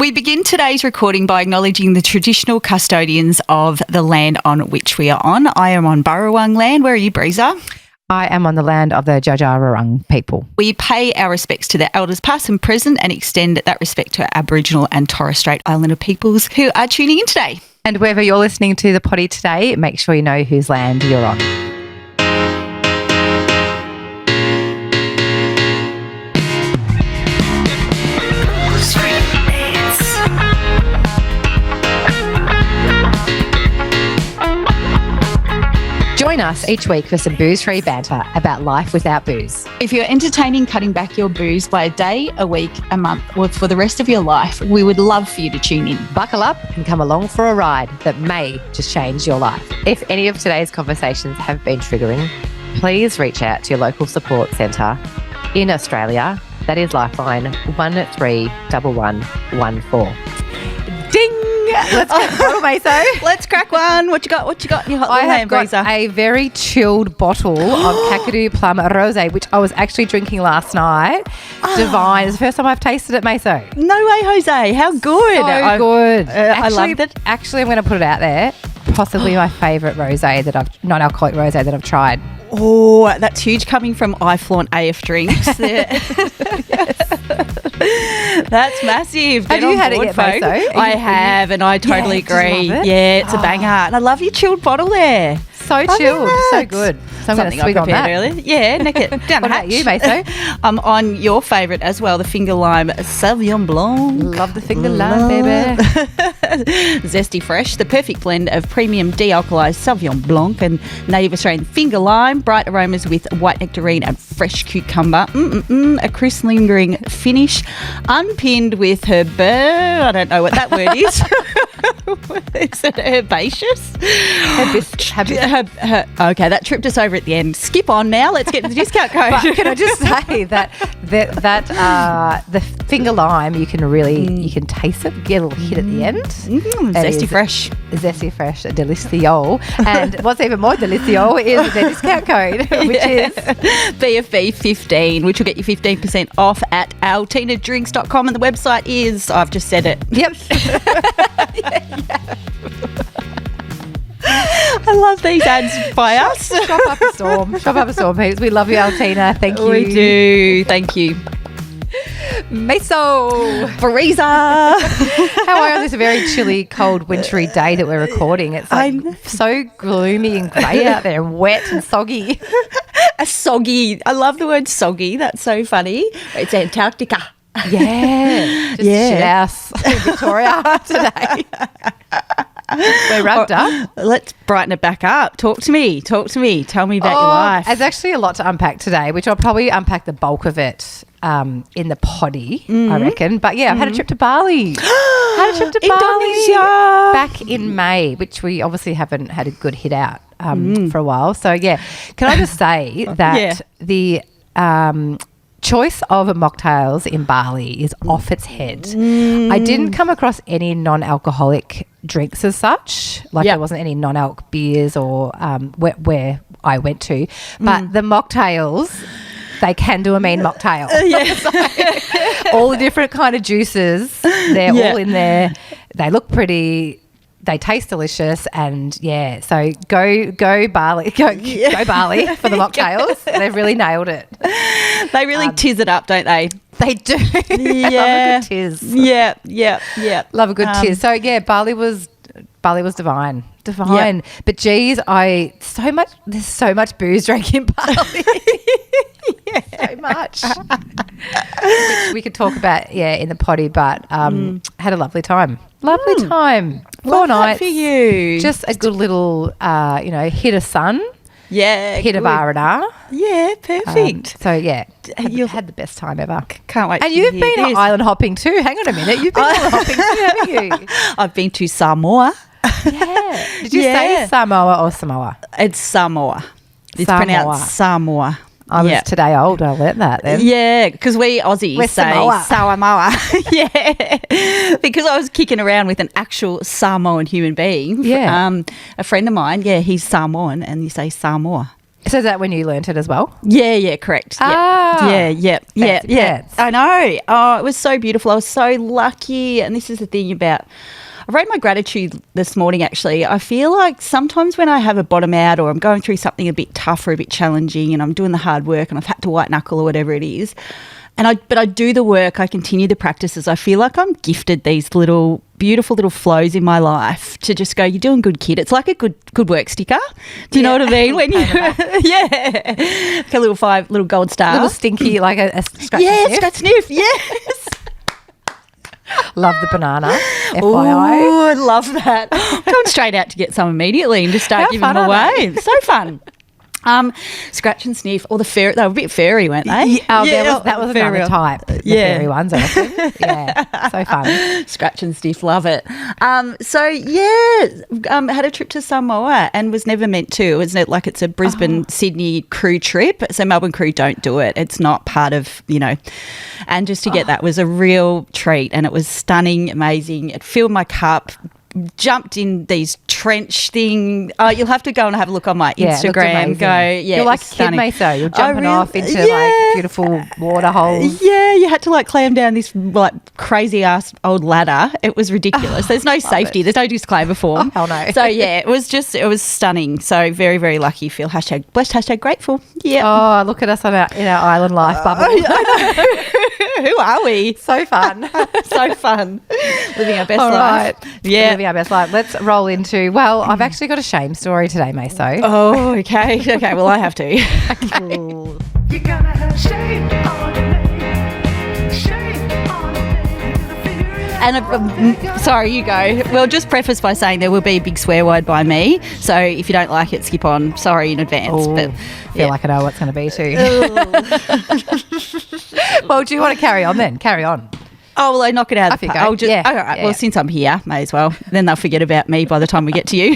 We begin today's recording by acknowledging the traditional custodians of the land on which we are on. I am on Burrawang land. Where are you, Breeza? I am on the land of the Djajarurrung people. We pay our respects to their elders past and present and extend that respect to Aboriginal and Torres Strait Islander peoples who are tuning in today. And wherever you're listening to the potty today, make sure you know whose land you're on. Join us each week for some booze-free banter about life without booze. If you're entertaining cutting back your booze by a day, a week, a month, or for the rest of your life, we would love for you to tune in. Buckle up and come along for a ride that may just change your life. If any of today's conversations have been triggering, please reach out to your local support centre in Australia. That is Lifeline 131114. Ding! Let's get a Maso. Let's crack one. What you got? In your hot I little have hand, got Breeza? a very chilled bottle of Kakadu Plum Rosé, which I was actually drinking last night. Divine. It's the first time I've tasted it, Maso. No way, Jose. How good. So good. I loved it. Actually, I'm going to put it out there. Possibly my favourite rosé non-alcoholic rosé that I've tried. Oh, that's huge coming from I Flaunt AF Drinks. That's massive. Have you had it yet, Maso? I have, and I totally agree. Yeah, it's a banger. And I love your chilled bottle there. So chilled, so good. So I'm going to swig on that. Earlier. Yeah, nick it down. What about you, Maso? I'm on your favourite as well, the Finger Lime Sauvignon Blanc. Love the Finger Lime, baby. Zesty Fresh, the perfect blend of premium de-alkalised Sauvignon Blanc and native Australian Finger Lime, bright aromas with white nectarine and fresh cucumber. A crisp lingering finish, unpinned with I don't know what that word is. Is it herbaceous? Okay, that tripped us over at the end. Skip on now. Let's get to the discount code. But can I just say that the Finger Lime, you can taste it, get a little hit at the end. Zesty Fresh. Zesty Fresh, delicioso. And what's even more delicioso is the discount code, which is BFB15, which will get you 15% off at altinadrinks.com, and the website is, I've just said it. Yep. I love these ads by us. Shop up a storm. Shop up a storm, peeps. We love you, Altina. Thank you. We do. Thank you. Maso. Breeza. How are you on this very chilly, cold, wintry day that we're recording? It's like so gloomy and grey out there and wet and soggy. Soggy. I love the word soggy. That's so funny. It's Antarctica. Yeah. Just shit house in Victoria today. We're rugged up. Let's brighten it back up. Talk to me. Tell me about your life. There's actually a lot to unpack today, which I'll probably unpack the bulk of it in the potty, I reckon. But yeah, I've had a trip to Bali. Indonesia. Back in May, which we obviously haven't had a good hit out for a while. So yeah, can I just say that the choice of mocktails in Bali is off its head. I didn't come across any non-alcoholic drinks as such. There wasn't any non-alc beers or where I went to. But the mocktails, they can do a mean mocktail. All the different kind of juices, they're all in there. They look pretty. They taste delicious, and so go Bali, go Bali for the mocktails. They've really nailed it. They really tiz it up, don't they? They do. They love a good tiz. Yeah. Love a good tiz. So Bali was divine. But geez, there's so much booze drank in Bali. So much. Which we could talk about, in the potty, but had a lovely time. Time. 4 nights for you. Just a good little, hit of sun. Yeah. Hit of R&R. Yeah, perfect. You've had the best time ever. Can't wait. And you've been island hopping too. Hang on a minute. You've been island hopping too, haven't you? I've been to Samoa. Yeah. Did you say Samoa or Samoa? It's Samoa. It's pronounced Samoa. I was today old. I learnt that then. Yeah, because we Aussies say Samoa. Yeah, because I was kicking around with an actual Samoan human being. Yeah. A friend of mine, he's Samoan, and you say Samoa. So is that when you learnt it as well? Yeah, correct. Yeah. I know. Oh, it was so beautiful. I was so lucky. And this is the thing about, I wrote my gratitude this morning, actually. I feel like sometimes when I have a bottom out or I'm going through something a bit tough or a bit challenging and I'm doing the hard work and I've had to white knuckle or whatever it is, but I do the work, I continue the practices, I feel like I'm gifted these beautiful little flows in my life to just go, you're doing good, kid. It's like a good work sticker. Do you know what I mean? When you, like a little gold star. Little stinky, like a scratch and sniff. Scratch sniff, yes. Love the banana, FYI. Oh, I love that. Going straight out to get some immediately and just start giving them away. So fun. Scratch and sniff, or the fairy. They were a bit fairy, weren't they? That was another type. The fairy ones, I reckon. Yeah, so fun. Scratch and sniff, love it. Had a trip to Samoa and was never meant to. It was like it's a Brisbane Sydney crew trip. So Melbourne crew don't do it. It's not part of, and just to get that was a real treat, and it was stunning, amazing. It filled my cup. Jumped in these trench thing. Oh, you'll have to go and have a look on my Instagram. You're like Kid Maso. You're jumping off into like beautiful water holes. Yeah, you had to like climb down this like crazy ass old ladder. It was ridiculous. There's no safety. There's no disclaimer form. Oh, hell no. So yeah, it was stunning. So very, very lucky. Feel #blessed, #grateful. Yeah. Oh, look at us in our island life bubble. Who are we? So fun. So fun. Living our best All life. Right. Yeah. Living our best life. Let's roll into, I've actually got a shame story today, Maso. Oh, okay. Okay, well, I have to. Okay. You gotta have shame on your name. Shame on your name. And sorry, you go. Well, just preface by saying there will be a big swear word by me. So if you don't like it, skip on. Sorry in advance. But feel like I know what's going to be too. Well, do you want to carry on then? Carry on. Oh, well, I knock it out of the park. All right. Yeah. Well, since I'm here, may as well. Then they'll forget about me by the time we get to you.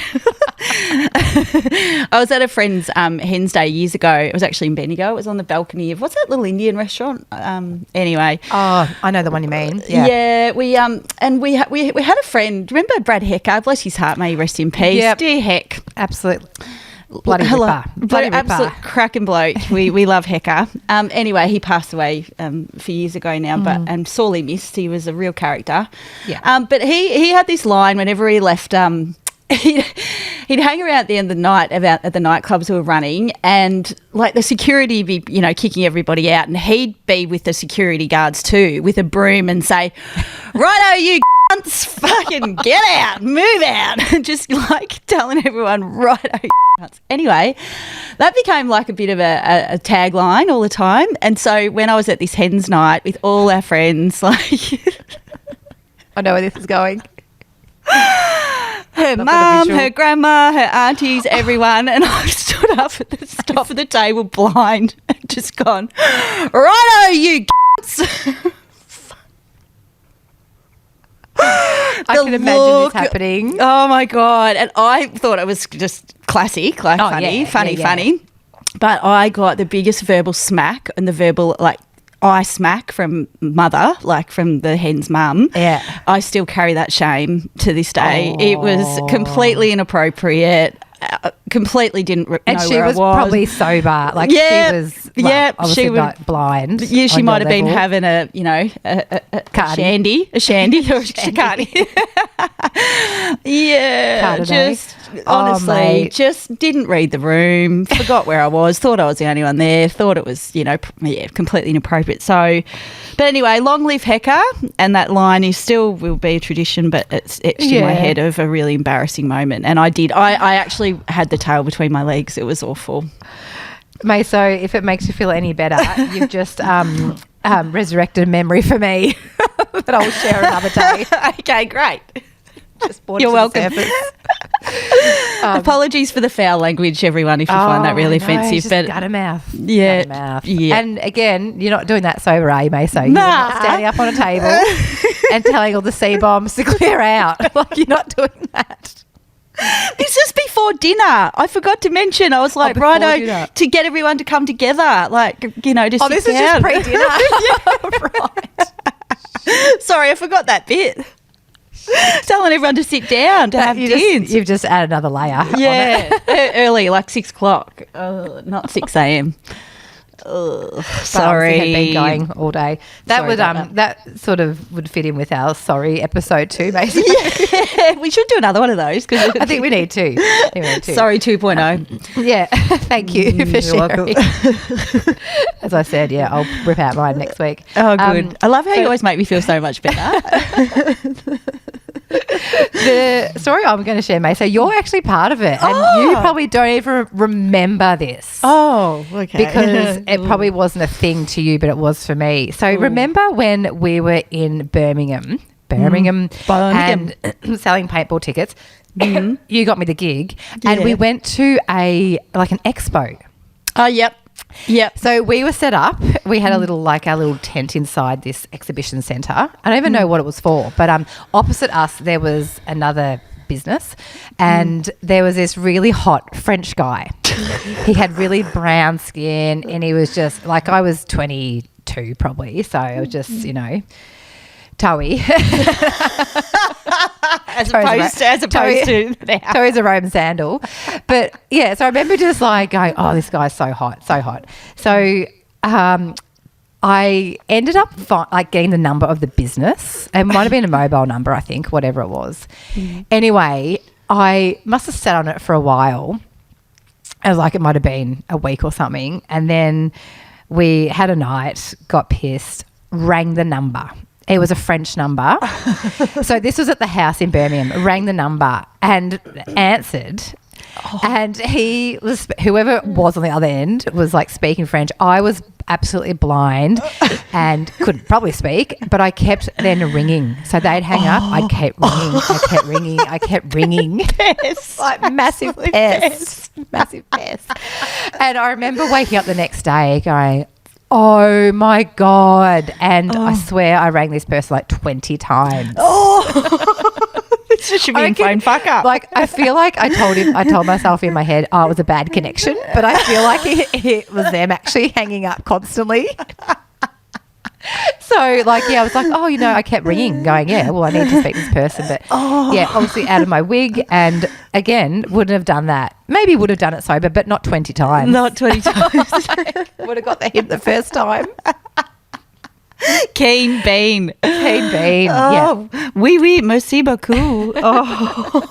I was at a friend's Hens Day years ago. It was actually in Bendigo. It was on the balcony of, what's that little Indian restaurant? Anyway. Oh, I know the one you mean. Yeah. We had a friend. Remember Brad Hecker? Bless his heart. May he rest in peace. Yep. Dear Heck. Absolutely. Bloody absolute cracking bloke. We love Hecker. Anyway, he passed away a few years ago now, but sorely missed. He was a real character. Yeah. But he had this line whenever he left. He'd hang around at the end of the night at the nightclubs we were running, and like the security would be, kicking everybody out, and he'd be with the security guards too, with a broom and say, "Righto, you cunts, fucking get out, move out," and just like telling everyone, "Righto, you cunts." Anyway, that became like a bit of a tagline all the time, and so when I was at this hens night with all our friends, like, I know where this is going. Her mum, her grandma, her aunties, everyone, and I stood up at the top of the table blind and just gone, "Righto, you cunts." I can imagine this happening. Oh my God. And I thought it was just classic, like funny. But I got the biggest verbal smack and the verbal eye smack from mother, like from the hen's mum. Yeah. I still carry that shame to this day. It was completely inappropriate. Completely didn't know and she where was I was. Probably sober. Like she was obviously she was not blind. Yeah, she might have been having a shandy or a shikani. Yeah, just honestly, just didn't read the room, forgot where I was, thought I was the only one there, thought it was, completely inappropriate. So, but anyway, long live Hecker, and that line will be a tradition, but it's etched in my head of a really embarrassing moment. And I actually had the tail between my legs. It was awful. Maso, if it makes you feel any better, you've just resurrected a memory for me that I will share another day. Okay, great. Just You're welcome. Apologies for the foul language, everyone, if you find that really offensive. But gutter mouth. Yeah. Gutter mouth. Yeah. And again, you're not doing that sober, are you, Maso? You're not standing up on a table and telling all the C-bombs to clear out. Like, you're not doing that. This is before dinner. I forgot to mention. I was like, righto, to get everyone to come together. Like, just sit down. This is just pre-dinner. Right. Sorry, I forgot that bit. Telling everyone to sit down to have dins. You've just added another layer. Yeah, early, like 6 o'clock, not 6 a.m. Sorry, had been going all day. That Sorry would about that sort of would fit in with our sorry episode too, basically. Yeah, we should do another one of those because I think we need to. Sorry 2.0. Yeah, thank you for sharing. As I said, yeah, I'll rip out mine next week. Oh, good. I love how you always make me feel so much better. The story I'm going to share, May, so you're actually part of it, and you probably don't even remember this. Oh, okay. Because it probably wasn't a thing to you, but it was for me. So remember when we were in Birmingham and selling paintball tickets, you got me the gig, and we went to an expo. Oh, yep. So we were set up. We had a little our little tent inside this exhibition centre. I don't even know what it was for, but opposite us there was another business, and there was this really hot French guy. He had really brown skin, and he was just like, I was 22 probably, so I was just toey. as opposed to now. Toey's a Rome sandal. But yeah, so I remember just like going, oh, this guy's so hot. So I ended up getting the number of the business. It might have been a mobile number, I think, whatever it was. Anyway, I must have sat on it for a while. It was like it might have been a week or something. And then we had a night, got pissed, rang the number. It was a French number. So this was at the house in Birmingham. Rang the number and answered. And he was, whoever was on the other end was like speaking French. I was absolutely blind and couldn't probably speak, but I kept then ringing. So they'd hang up. I kept ringing. I kept ringing. Pest. Like massive pest. Massive pest. And I remember waking up the next day going, oh my God. And I swear I rang this person like 20 times. This should be a phone fuck up. Like, I feel like I told myself in my head, oh, it was a bad connection, but I feel like it was them actually hanging up constantly. So, I was like, oh, I kept ringing, going, yeah, well, I need to speak to this person. But, yeah, obviously out of my wig, and, again, wouldn't have done that. Maybe would have done it sober, but not 20 times. Not 20 times. Would have got the hint the first time. Keen bean. Yeah. Oui, merci beaucoup. Oh.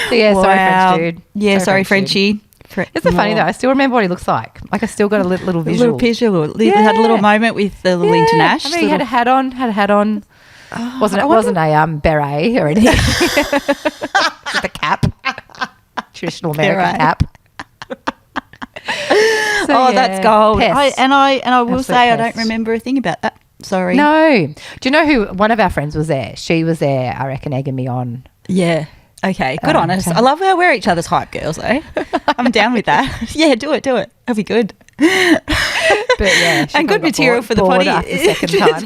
So, yeah, sorry, French dude. Yeah, sorry, Frenchie. Isn't it funny though? I still remember what he looks like. Like I still got a little visual. Little visual. We had a little moment with the little international. I mean, he had a hat on. Wasn't a beret or anything. Just a cap. Traditional American cap. So, that's gold. Pest. I will say Absolute I don't remember a thing about that. Sorry. No. Do you know who one of our friends was there? She was there, I reckon, egging me on. Yeah. Okay, good on us. I love how we're each other's hype girls, though. I'm down with that. Yeah, do it. That'll be good. But yeah, and good material for the potty. After the second time.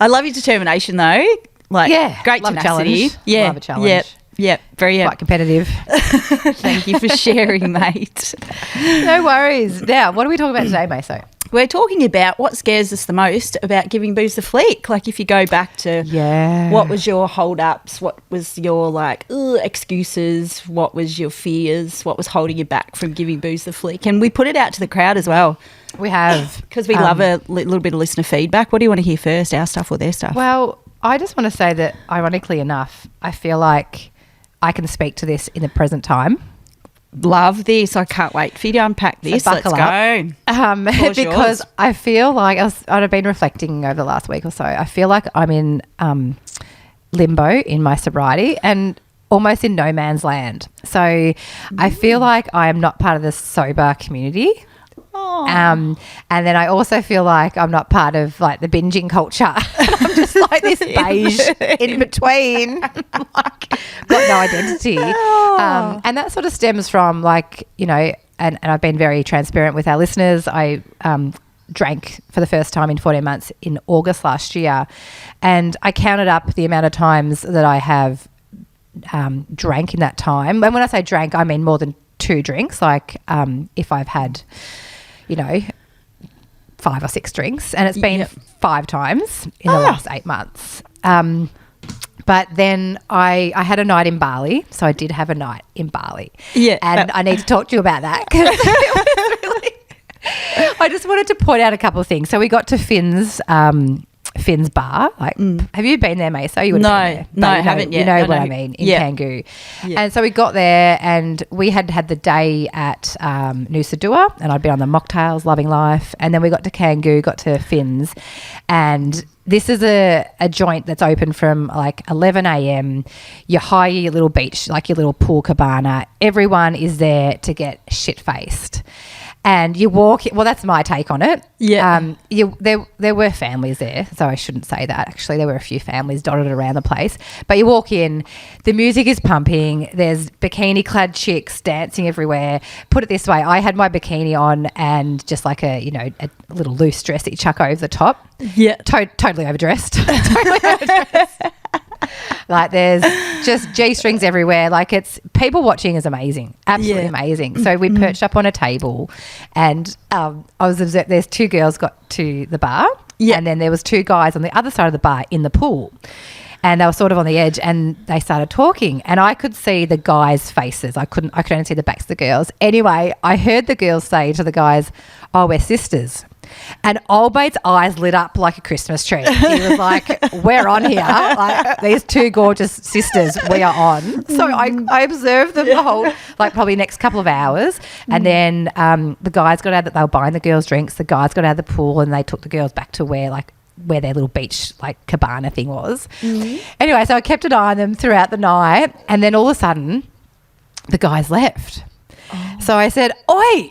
I love your determination, though. Great love tenacity. A challenge. Love a challenge. Yeah, very quite competitive. Thank you for sharing, mate. No worries. Now, what are we talking about today, Maso? We're talking about what scares us the most about giving booze a flick. Like if you go back to what was your hold-ups, what was your excuses, what was your fears, what was holding you back from giving booze a flick. And we put it out to the crowd as well. We have. Because we love a little bit of listener feedback. What do you want to hear first, our stuff or their stuff? Well, I just want to say that ironically enough, I feel like I can speak to this in the present time. Love this. I can't wait for you to unpack this. So Let's go. Because yours. I feel like I've been reflecting over the last week or so. I feel like I'm in limbo in my sobriety and almost in no man's land. So I feel like I am not part of the sober community. And then I also feel like I'm not part of like the binging culture. I'm just like this beige in between, like got no identity. And that sort of stems from and I've been very transparent with our listeners. I drank for the first time in 14 months in August last year, and I counted up the amount of times that I have drank in that time. And when I say drank, I mean more than 2 drinks. Like if I've had 5 or 6 drinks, and it's been 5 times in the last 8 months. But then I had a night in Bali, so I did have a night in Bali. Yeah. And I need to talk to you about that. 'Cause it was really, I just wanted to point out a couple of things. So we got to Finn's bar. Have you been there, Maso? You would have been there. No, I You know- haven't yet. You know I what know I mean, in yeah. Canggu. Yeah. And so we got there and we had the day at Nusa Dua, and I'd been on the mocktails, loving life. And then we got to Canggu, got to Finn's, and this is a joint that's open from like 11 a.m. You hire your little beach, like your little pool cabana. Everyone is there to get shit-faced. And you walk, well, that's my take on it. Yeah. There were families there, so I shouldn't say that. Actually, there were a few families dotted around the place. But you walk in, the music is pumping. There's bikini-clad chicks dancing everywhere. Put it this way, I had my bikini on and just like a little loose dress that you chuck over the top. Yeah. Totally overdressed. Totally overdressed. Like there's just G-strings everywhere. Like it's people watching is amazing, absolutely amazing. So we perched up on a table, and I was observed. There's two girls got to the bar, and then there was two guys on the other side of the bar in the pool, and they were sort of on the edge, and they started talking, and I could see the guys' faces. I could only see the backs of the girls. Anyway, I heard the girls say to the guys, "Oh, we're sisters." And old mate's eyes lit up like a Christmas tree. He was like, we're on here. Like, these two gorgeous sisters, we are on. So I observed them the whole, like probably next couple of hours. And then the guys got out that they were buying the girls drinks. The guys got out of the pool and they took the girls back to where their little beach like cabana thing was. Anyway, so I kept an eye on them throughout the night. And then all of a sudden, the guys left. So I said, oi.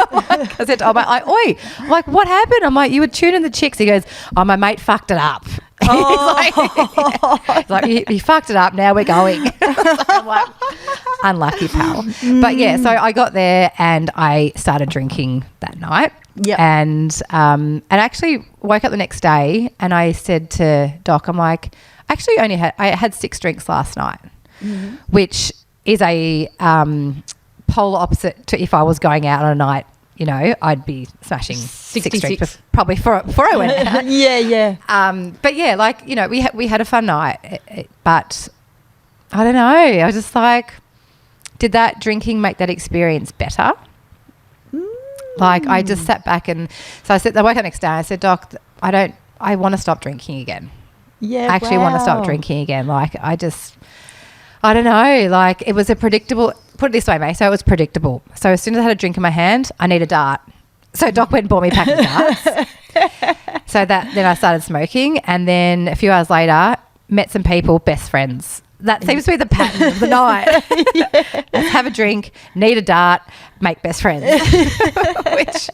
I said to old mate, oi. I'm like, what happened? I'm like, you were tuning the chicks. He goes, oh, my mate fucked it up. He's like, he fucked it up. Now we're going. I'm like, unlucky pal. But yeah, so I got there and I started drinking that night. Yeah. And actually woke up the next day and I said to Doc, I'm like, actually I had 6 drinks last night, which is a polar opposite to if I was going out on a night, I'd be smashing 6 drinks probably before I went out. Yeah. But yeah, like, we had a fun night, but I don't know. I was just like, did that drinking make that experience better? Like I just sat back and so I woke up the next day and I said, Doc, I want to stop drinking again. Yeah. I actually want to stop drinking again. Like I don't know, like it was a predictable, put it this way, mate, so it was predictable. So as soon as I had a drink in my hand, I need a dart. So Doc went and bought me a pack of darts. So then I started smoking and then a few hours later, met some people, best friends. That seems to be the pattern of the night. Let's have a drink, need a dart, make best friends. Which,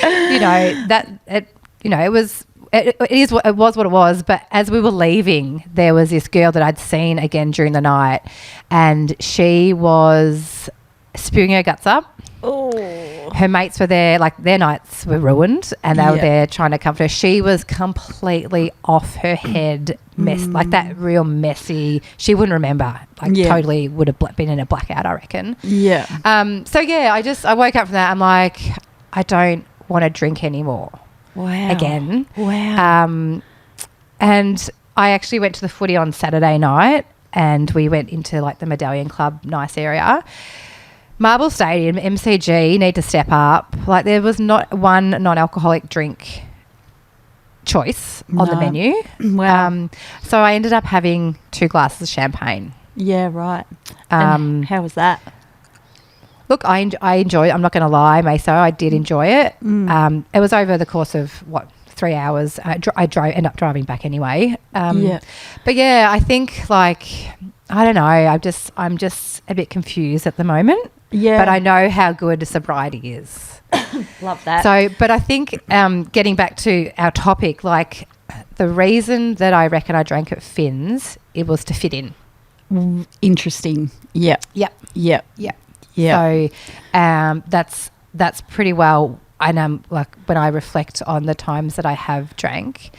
it was what it was. But as we were leaving, there was this girl that I'd seen again during the night, and she was spewing her guts up. Oh. Her mates were there, like their nights were ruined, and they were there trying to comfort her. She was completely off her head, like that real messy. She wouldn't remember, totally would have been in a blackout, I reckon. Yeah. So yeah, I woke up from that. I'm like, I don't want to drink anymore. Wow. Again. Wow. And I actually went to the footy on Saturday night, and we went into like the Medallion Club, nice area. Marble Stadium, MCG, need to step up. Like there was not one non-alcoholic drink choice on the menu. Wow. So I ended up having 2 glasses of champagne. Yeah, right. And how was that? Look, I enjoyed it. I'm not going to lie, Maso. I did enjoy it. It was over the course of, 3 hours. I ended up driving back anyway. But yeah, I think I don't know. I'm just a bit confused at the moment. Yeah. But I know how good sobriety is. Love that. So, but I think getting back to our topic, like the reason that I reckon I drank at Finn's, it was to fit in. Interesting. Yeah. Yep. Yeah. Yeah. Yeah. So that's pretty well. And like when I reflect on the times that I have drank,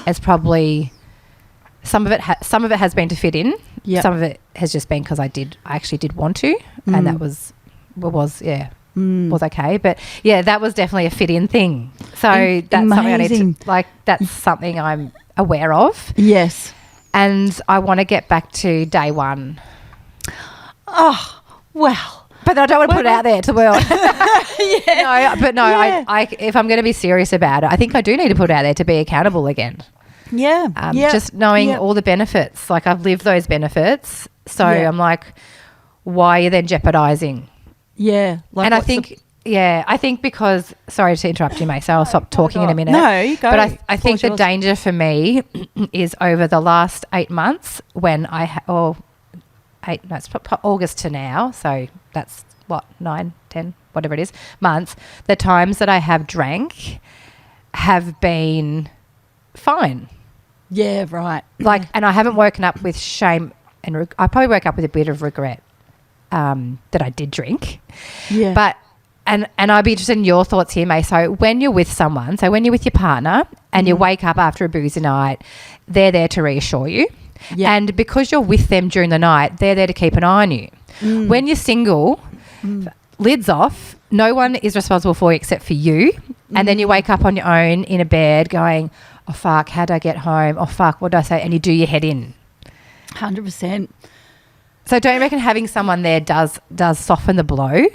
it's probably some of it has been to fit in. Yeah. Some of it has just been because I actually did want to, and that was okay. But yeah, that was definitely a fit in thing. So that's something I need to that's something I'm aware of. Yes. and I want to get back to day one. Oh, well. But I don't want to put it out there to the world. Yeah. I if I'm going to be serious about it, I think I do need to put it out there to be accountable again. Yeah. Just knowing all the benefits. Like, I've lived those benefits. So I'm like, why are you then jeopardising? Yeah. Like, And I think because, sorry to interrupt you, mate, so I'll stop talking in a minute. No, you go. But I think the yours. danger for me is over the last 8 months when it's August to now, so that's what, 9, 10, whatever it is, months. The times that I have drank have been fine. Yeah, right. Like, and I haven't woken up with shame and I probably woke up with a bit of regret that I did drink. Yeah. But and I'd be interested in your thoughts here, May. So when you're with someone, so when you're with your partner and you wake up after a boozy night, they're there to reassure you. Yeah. And because you're with them during the night, they're there to keep an eye on you. When you're single, lids off, no one is responsible for you except for you. And then you wake up on your own in a bed going, oh, fuck, how'd I get home? Oh, fuck, what did I say? And you do your head in. 100%. So don't you reckon having someone there does soften the blow?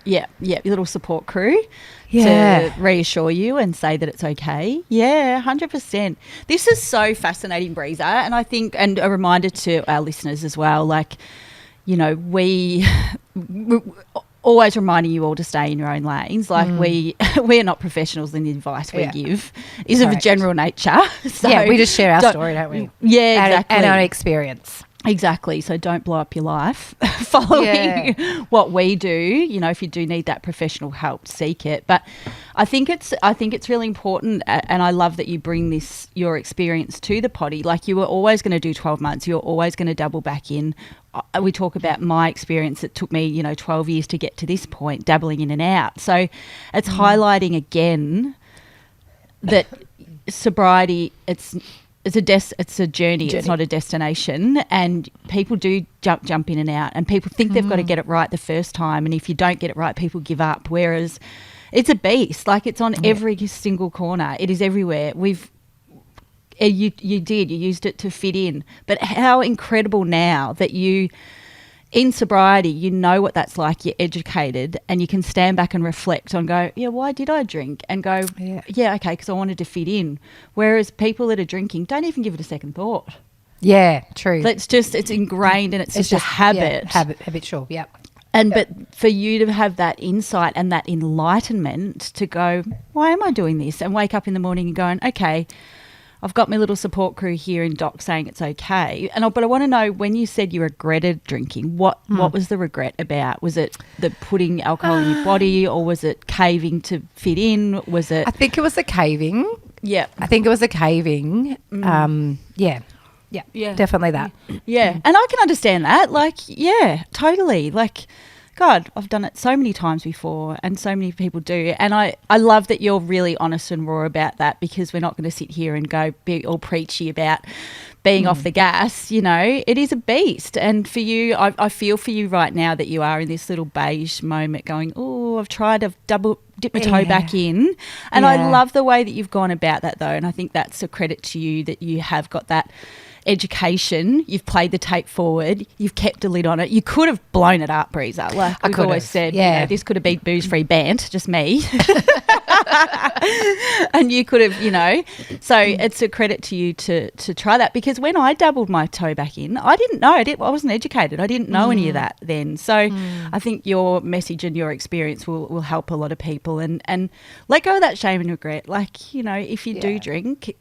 Yeah, your little support crew Yeah. to reassure you and say that it's okay. Yeah, 100%. This is so fascinating, Breeza, and I think, and a reminder to our listeners as well, like, you know, we always reminding you all to stay in your own lanes. Like we're not professionals in the advice we give is of a general nature. So we just share our story, don't we? Yeah, exactly. And our experience. Exactly. So don't blow up your life following what we do. You know, if you do need that professional help, seek it. But I think it's really important, and I love that you bring your experience to the potty. Like, you were always going to do 12 months. You're always going to double back in. We talk about my experience. It took me, 12 years to get to this point, dabbling in and out. So it's highlighting again that sobriety, it's a journey. It's not a destination, and people do jump in and out, and people think they've got to get it right the first time, and if you don't get it right, people give up. Whereas it's a beast. Like, it's on every single corner. It is everywhere. You used it to fit in, but how incredible now that you, in sobriety, you know what that's like. You're educated, and you can stand back and reflect on, go, yeah, why did I drink? And go, yeah, okay, because I wanted to fit in. Whereas people that are drinking don't even give it a second thought. Yeah, true. It's ingrained, and it's just a habit. Habitual, yeah. But for you to have that insight and that enlightenment to go, why am I doing this? And wake up in the morning and going, okay, I've got my little support crew here in Doc saying it's okay. But I want to know, when you said you regretted drinking, what was the regret about? Was it the putting alcohol in your body, or was it caving to fit in? Was it? I think it was the caving. Yeah. I think it was the caving. Yeah, definitely that. Yeah. And I can understand that. Like, yeah, totally. Like, God, I've done it so many times before, and so many people do. And I love that you're really honest and raw about that, because we're not going to sit here and be all preachy about being off the gas. It is a beast. And for you, I feel for you right now that you are in this little beige moment going, oh, I've tried to dip my toe back in. And I love the way that you've gone about that, though. And I think that's a credit to you, that you have got that education, you've played the tape forward, you've kept a lid on it. You could have blown it up, Breeza. Like we've always said, this could have been booze-free band, just me. And you could have, so it's a credit to you to try that, because when I dabbled my toe back in, I didn't know. I wasn't educated. I didn't know any of that then. So I think your message and your experience will help a lot of people, and let go of that shame and regret. Like, if you do drink,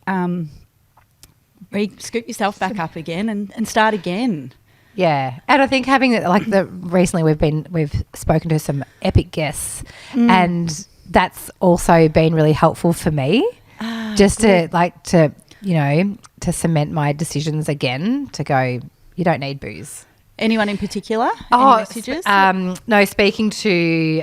scoop yourself back up again and start again. Yeah, and I think having recently we've spoken to some epic guests, and that's also been really helpful for me, just to to cement my decisions again. To go, you don't need booze. Anyone in particular? Any messages? No, speaking to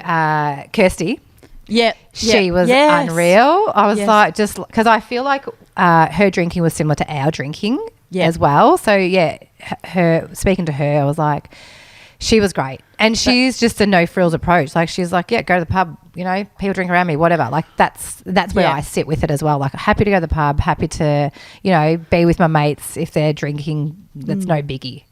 Kirsty. Yeah, she was unreal. I was like, just because I feel like her drinking was similar to our drinking as well. So speaking to her, I was like, She was great. And she's just a no frills approach. Like, she's like, yeah, go to the pub, you know, people drink around me, whatever. Like, that's where I sit with it as well. Like, happy to go to the pub, happy to, you know, be with my mates if they're drinking. That's no biggie.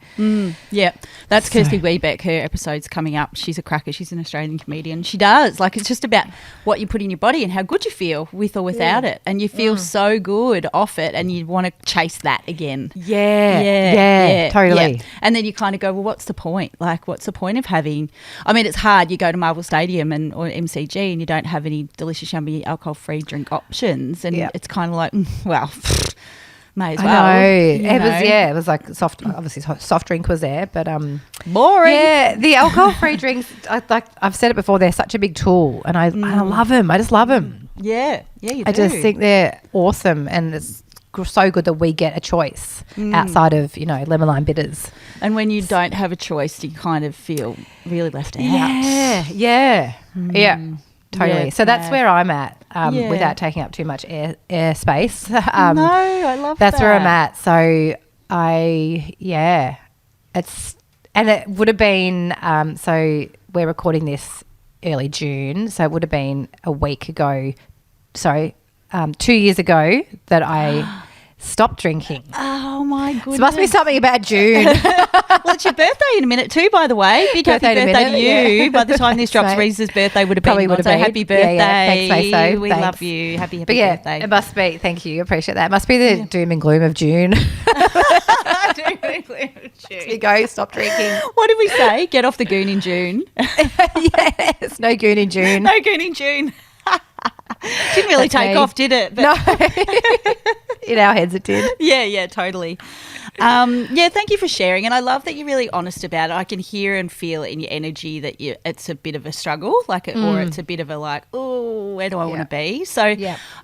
Yeah, that's Kirsty Wiebeck. Her episode's coming up. She's a cracker. She's an Australian comedian. She does. Like, it's just about what you put in your body and how good you feel with or without it. And you feel so good off it and you want to chase that again. Yeah, totally. Yeah. And then you kind of go, well, what's the point? Like, what's the point of having, I mean, it's hard. You go to Marvel Stadium or MCG and you don't have any delicious, yummy, alcohol-free drink options. And it's kind of like, well, may as well. It was like obviously soft drink was there, but boring. Yeah, the alcohol-free drinks, I've said it before, they're such a big tool and I love them. I just love them. Yeah, you do. I just think they're awesome and it's so good that we get a choice outside of, you know, lemon lime bitters. And when you don't have a choice, you kind of feel really left out. Yeah, totally. Yeah, so that's where I'm at without taking up too much air space. No, I love that. That's where I'm at. So it would have been, so we're recording this early June, so it would have been a week ago, 2 years ago that I stopped drinking. Oh, my goodness. So it must be something about June. Well, it's your birthday in a minute too, by the way. Big happy birthday to you. Yeah. By the time this drops, Reese's birthday would have been. So happy birthday. Thanks, Maso. We love you. Happy birthday. It must be. Thank you. Appreciate that. It must be the doom and gloom of June. Doom and gloom of June. Here you go. Stop drinking. What did we say? Get off the goon in June. Yes. No goon in June. No goon in June. Didn't really take off, did it? But no. In our heads it did. Yeah, totally. Thank you for sharing. And I love that you're really honest about it. I can hear and feel in your energy that it's a bit of a struggle, or it's a bit of a like, oh, where do I want to be? So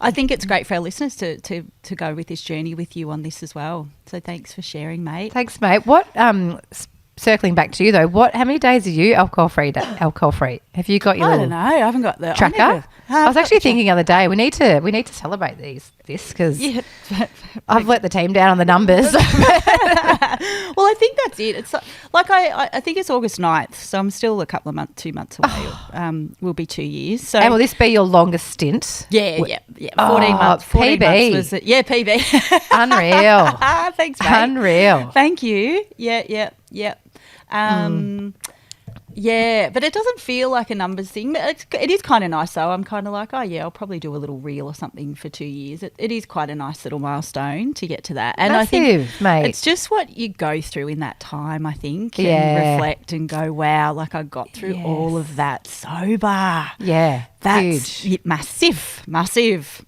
I think it's great for our listeners to go with this journey with you on this as well. So thanks for sharing, mate. Thanks, mate. What circling back to you though, how many days are you alcohol free? Have you got your I don't know. I haven't got the tracker. I was actually thinking the other day we need to celebrate this because I've let the team down on the numbers. Well, I think that's it. It's like I think it's August 9th, so I'm still a couple of 2 months away. Will be 2 years. So and will this be your longest stint? Yeah. 14 months. 14 PB. Months was it? Yeah, PB. Unreal. Thanks, mate. Unreal. Thank you. Yeah. Yeah, but it doesn't feel like a numbers thing. It is kind of nice though. I'm kind of like, oh yeah, I'll probably do a little reel or something for 2 years. It is quite a nice little milestone to get to that. And massive, I think mate. It's just what you go through in that time, I think, and reflect and go, wow, like I got through all of that sober. Yeah, that's huge. Massive.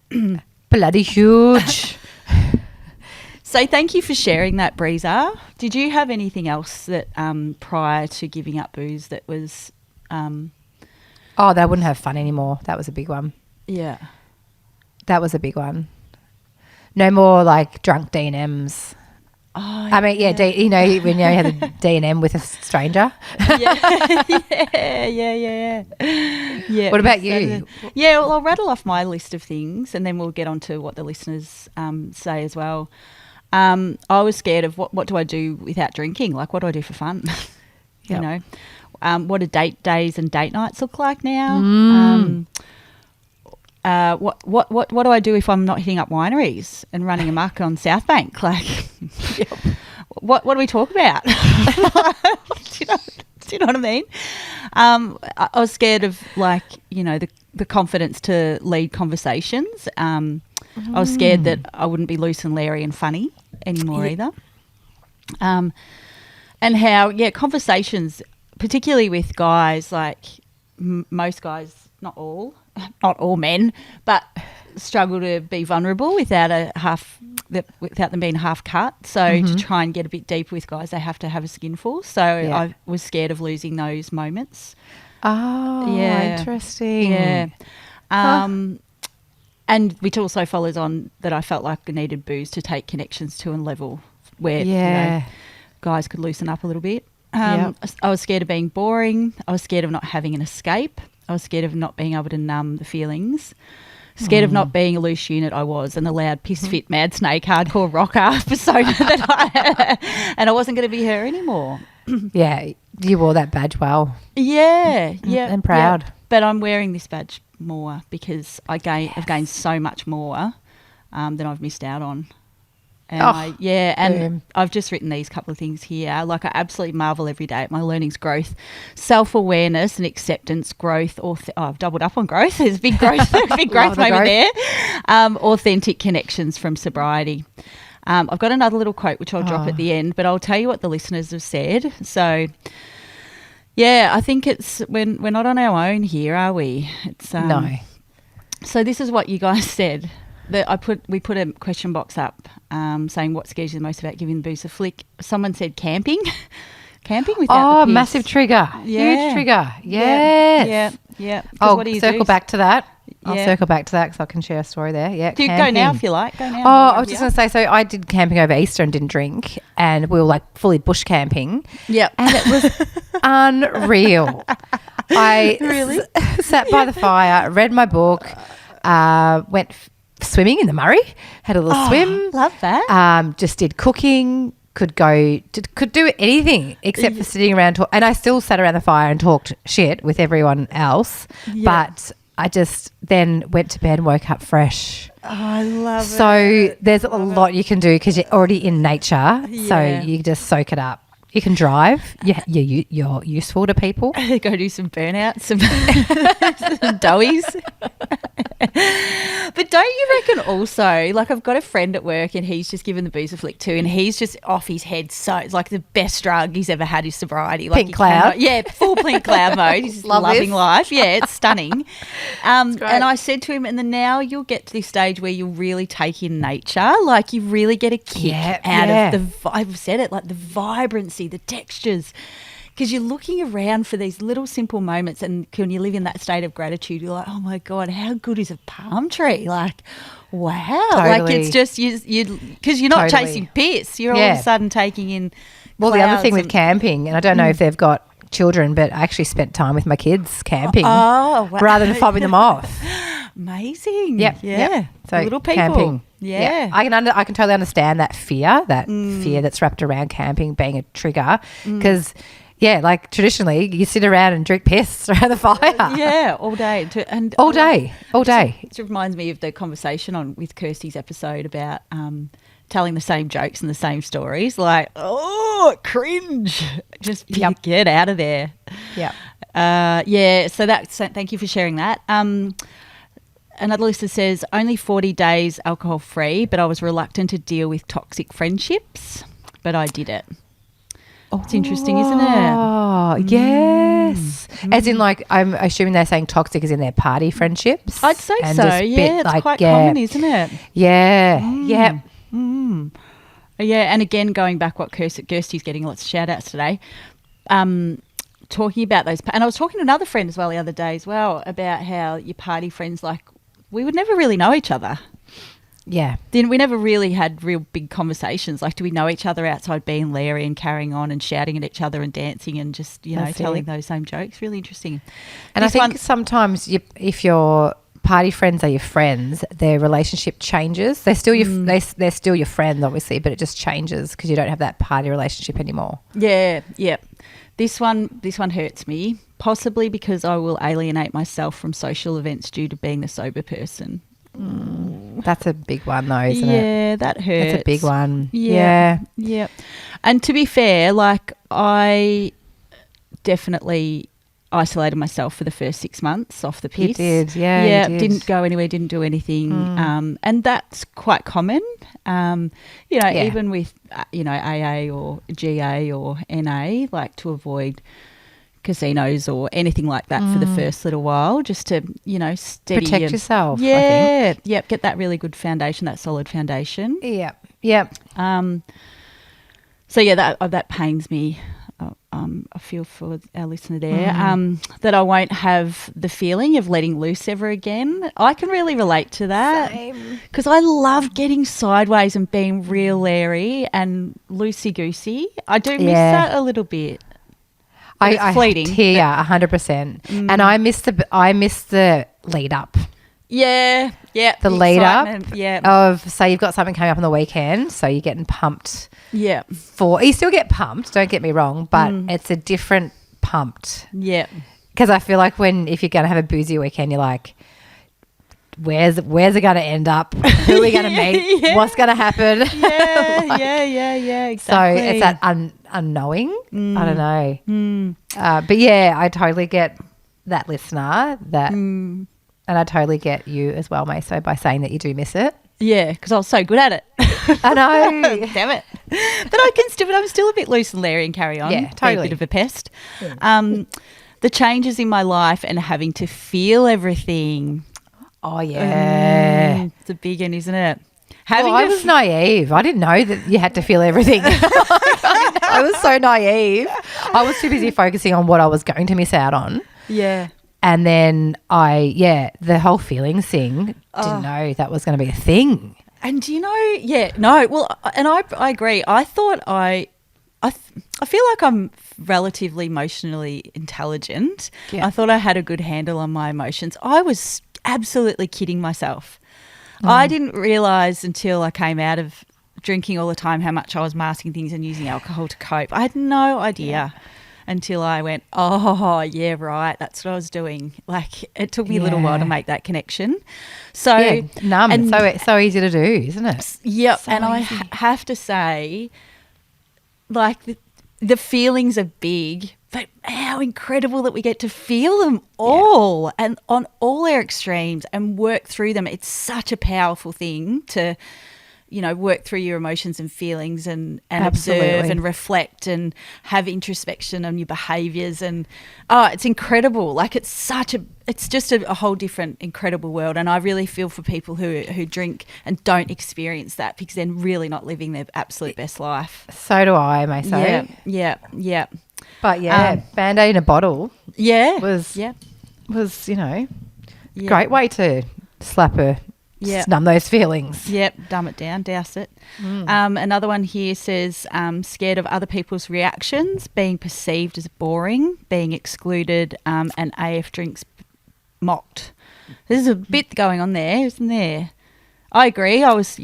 Bloody huge. So thank you for sharing that, Breeza. Did you have anything else that prior to giving up booze that was... Oh, they wouldn't have fun anymore. That was a big one. Yeah. That was a big one. No more like drunk D&Ms. Oh, I mean, when you had a D&M with a stranger. Yeah. What about you? Yeah, well, I'll rattle off my list of things and then we'll get on to what the listeners say as well. I was scared of what do I do without drinking? Like, what do I do for fun? You know, what do date days and date nights look like now? What do I do if I'm not hitting up wineries and running amok on South Bank? Like, what do we talk about? Do you know what I mean? I was scared of the confidence to lead conversations. I was scared that I wouldn't be loose and leery and funny anymore either. And how, conversations, particularly with guys, like most guys, not all men, but struggle to be vulnerable without them being half cut. So to try and get a bit deeper with guys, they have to have a skinful. So I was scared of losing those moments. Oh, interesting. Yeah. And which also follows on that I felt like I needed booze to take connections to a level where guys could loosen up a little bit. I was scared of being boring. I was scared of not having an escape. I was scared of not being able to numb the feelings. Scared of not being a loose unit I was, and the loud piss fit mad snake hardcore rocker persona that I and I wasn't going to be her anymore. Yeah, You wore that badge well. Yeah, yeah. And proud. Yeah. But I'm wearing this badge more because I've gained so much more than I've missed out on. And boom. I've just written these couple of things here. Like, I absolutely marvel every day at my learnings, growth, self-awareness and acceptance, growth. I've doubled up on growth. There's big growth, big growth moment there. Authentic connections from sobriety. I've got another little quote which I'll drop at the end, but I'll tell you what the listeners have said. So, yeah, I think we're not on our own here, are we? It's No. So this is what you guys said. We put a question box up saying what scares you the most about giving the booze a flick. Someone said camping. Camping without the piss. Massive trigger. Yeah. Huge trigger. Yes. Yeah. Oh, what do you circle do? back to that. Yeah. I'll circle back to that because I can share a story there. Yeah, Do you go camping. now if you like. Go now. Oh, I was just going to say, so I did camping over Easter and didn't drink, and we were like fully bush camping. Yep. And it was unreal. I Really? sat by the fire, read my book, went swimming in the Murray, had a little swim. Love that. Just did cooking, could do anything except for sitting around and I still sat around the fire and talked shit with everyone else. Yeah. But I just then went to bed and woke up fresh. Oh, I love it. So there's a lot you can do because you're already in nature. So Yeah. you just soak it up. You can drive. You're useful to people. Go do some burnouts, some doughies. But don't you reckon also, like, I've got a friend at work and he's just given the booze a flick too, and he's just off his head. So it's like the best drug he's ever had is sobriety. Like, Pink cloud. Full pink cloud mode. He's just Love loving this. life. Yeah, it's stunning. And great. I said to him, and then now you'll get to this stage where you'll really take in nature. Like, you really get a kick out of I've said it, like the vibrancy, the textures. Because you're looking around for these little simple moments, and when you live in that state of gratitude, you're like, oh my God, how good is a palm tree? Like, wow. Like, Totally. it's just, because you're not Totally. chasing piss. You're all of a sudden taking in Well, the other thing clouds with camping, and I don't know if they've got children, but I actually spent time with my kids camping Oh, wow. rather than fobbing them off. Amazing. Yep. Yeah. Yep. So Little people. camping. Yeah. I can totally understand that fear that's wrapped around camping being a trigger because, like traditionally you sit around and drink piss around the fire. Yeah, all day. All day. It reminds me of the conversation with Kirsty's episode about telling the same jokes and the same stories. Like, cringe. Just get out of there. Yeah. So thank you for sharing that. Another listener says, only 40 days alcohol free, but I was reluctant to deal with toxic friendships, but I did it. It's interesting, isn't it? Oh, yes. As in, like, I'm assuming they're saying toxic as in their party friendships. I'd say and so. just Yeah, it's quite common, isn't it? Yeah. Yeah. Yeah, and again, going back what Kirsty's getting lots of shout-outs today, talking about those. And I was talking to another friend as well the other day as well about how your party friends, like, we would never really know each other. Yeah. Then we never really had real big conversations. Like, do we know each other outside being Larry and carrying on and shouting at each other and dancing and just, That's telling it. those same jokes? Really interesting. And This I think one- sometimes if your party friends are your friends, their relationship changes. They're still they're still your friends, obviously, but it just changes because you don't have that party relationship anymore. Yeah. This one hurts me, possibly because I will alienate myself from social events due to being the sober person. That's a big one, though, isn't it? Yeah, that hurts. That's a big one. Yeah. And to be fair, like, I definitely isolated myself for the first 6 months off the piss. You did, yeah. You did. Didn't go anywhere, didn't do anything. And that's quite common, even with, AA or GA or NA, like, to avoid casinos or anything like that for the first little while, just to, steady Protect yourself, I Yeah. Yep. Get that really good foundation, that solid foundation. Yeah. So that pains me. I feel for our listener there that I won't have the feeling of letting loose ever again. I can really relate to that because I love getting sideways and being real Larry and loosey goosey. I do miss that a little bit. It's fleeting. Yeah, 100%. And I miss the lead up. Yeah. The lead up excitement, Yeah. of, say you've got something coming up on the weekend, so you're getting pumped Yeah. you still get pumped, don't get me wrong, but it's a different pumped. Yeah. Because I feel like if you're going to have a boozy weekend, you're like, where's it going to end up? Who are we going to meet? Yeah. What's going to happen? Yeah, yeah, exactly. So it's that unknowing. I don't know. But yeah, I totally get that listener and I totally get you as well, Maso, by saying that you do miss it. Yeah, because I was so good at it. I know. Damn it. But I'm still a bit loose and Larry and carry on. Yeah, totally. Be a bit of a pest. The changes in my life and having to feel everything. Oh, yeah. It's a big one, isn't it? I was naive. I didn't know that you had to feel everything. I was so naive. I was too busy focusing on what I was going to miss out on. Yeah. And then the whole feelings thing, didn't know that was going to be a thing. And do you know, well, and I agree. I thought I feel like I'm relatively emotionally intelligent. Yeah. I thought I had a good handle on my emotions. I was absolutely kidding myself. I didn't realise until I came out of drinking all the time how much I was masking things and using alcohol to cope. I had no idea until I went, oh, yeah, right, that's what I was doing. Like, it took me a little while to make that connection. So numb. And it's so easy to do, isn't it? Yeah, So and I have to say, like, the feelings are big, but how incredible that we get to feel them all and on all their extremes and work through them. It's such a powerful thing to, work through your emotions and feelings and observe and reflect and have introspection on your behaviours. And, it's incredible. Like, it's just a whole different, incredible world. And I really feel for people who drink and don't experience that because they're really not living their absolute best life. So do I, Maso. Yeah. But Band-Aid in a bottle was great way to slap her, numb those feelings. Yep, dumb it down, douse it. Another one here says scared of other people's reactions, being perceived as boring, being excluded, and AF drinks mocked. There's a bit going on there, isn't there? I agree. I was